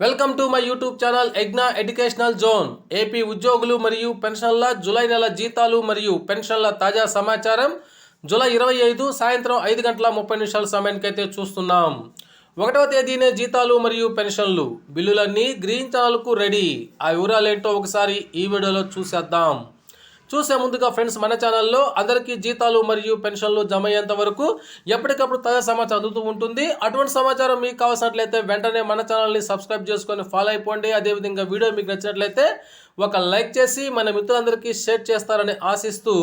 Welcome to my YouTube channel ఎగ్నా educational zone. AP ఉద్యోగులు మరియు పెన్షన్ల జూలై నెల జీతాలు మరియు పెన్షన్ల తాజా సమాచారం. జూలై 25 సాయంత్రం 5:30 సమయానికైతే చూస్తున్నాం. 1వ తేదీనే జీతాలు మరియు పెన్షన్లు బిల్లులన్నీ గ్రీన్ ఛానల్కు రెడీ. ఆ వివరాలేంటో ఒకసారి ఈ వీడియోలో చూసేద్దాం. చూసే ముందుగా ఫ్రెండ్స్, మన ఛానల్లో అందరికీ జీతాలు మరియు పెన్షన్లు జమ అయ్యేంత వరకు ఎప్పటికప్పుడు తాజా సమాచారం అందుతూ ఉంటుంది. అటువంటి సమాచారం మీకు కావాల్సినట్లయితే వెంటనే మన ఛానల్ని సబ్స్క్రైబ్ చేసుకొని ఫాలో అయిపోండి. అదేవిధంగా వీడియో మీకు నచ్చినట్లయితే ఒక లైక్ చేసి మన మిత్రులందరికీ షేర్ చేస్తారని ఆశిస్తూ,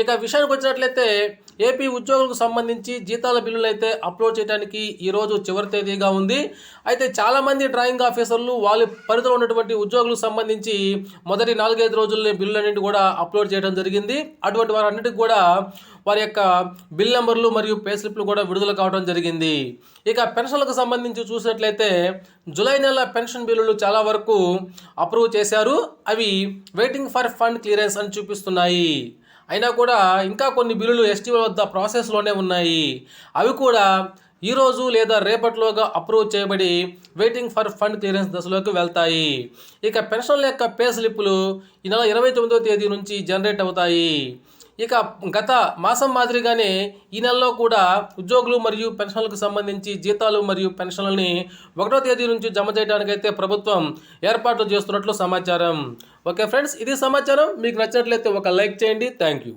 ఇక విషయానికి వచ్చినట్లయితే ఏపీ ఉద్యోగులకు సంబంధించి జీతాల బిల్లులు అయితే అప్లోడ్ చేయడానికి ఈరోజు చివరి తేదీగా ఉంది. అయితే చాలామంది డ్రాయింగ్ ఆఫీసర్లు వాళ్ళ పరిధిలో ఉన్నటువంటి ఉద్యోగులకు సంబంధించి మొదటి 4-5 రోజుల్లో బిల్లులన్నింటి కూడా అప్లోడ్ చేయడం జరిగింది. అటువంటి వారన్నిటికి కూడా వారి యొక్క బిల్ నెంబర్లు మరియు పే స్లిప్లు కూడా విడుదల కావడం జరిగింది. ఇక పెన్షన్లకు సంబంధించి చూసినట్లయితే జూలై నెల పెన్షన్ బిల్లులు చాలా వరకు అప్రూవ్ చేశారు. అవి వెయిటింగ్ ఫర్ ఫండ్ క్లియరెన్స్ అని చూపిస్తున్నాయి. అయినా కూడా ఇంకా కొన్ని బిల్లులు ఎస్టీఓ వద్ద ప్రాసెస్లోనే ఉన్నాయి. అవి కూడా ఈరోజు లేదా రేపటిలోగా అప్రూవ్ చేయబడి వెయిటింగ్ ఫర్ ఫండ్ క్లియరెన్స్ దశలోకి వెళ్తాయి. ఇక పెన్షన్ల యొక్క పే స్లిప్పులు ఈ నెల 29వ తేదీ నుంచి జనరేట్ అవుతాయి. ఇక గత మాసం మాదిరిగానే ఈ నెలలో కూడా ఉద్యోగులు మరియు పెన్షన్లకు సంబంధించి జీతాలు మరియు పెన్షన్లని 1వ తేదీ నుంచి జమ చేయడానికైతే ప్రభుత్వం ఏర్పాట్లు చేస్తున్నట్లు సమాచారం. ఓకే ఫ్రెండ్స్, ఇది సమాచారం. మీకు నచ్చినట్లయితే ఒక లైక్ చేయండి. Thank you.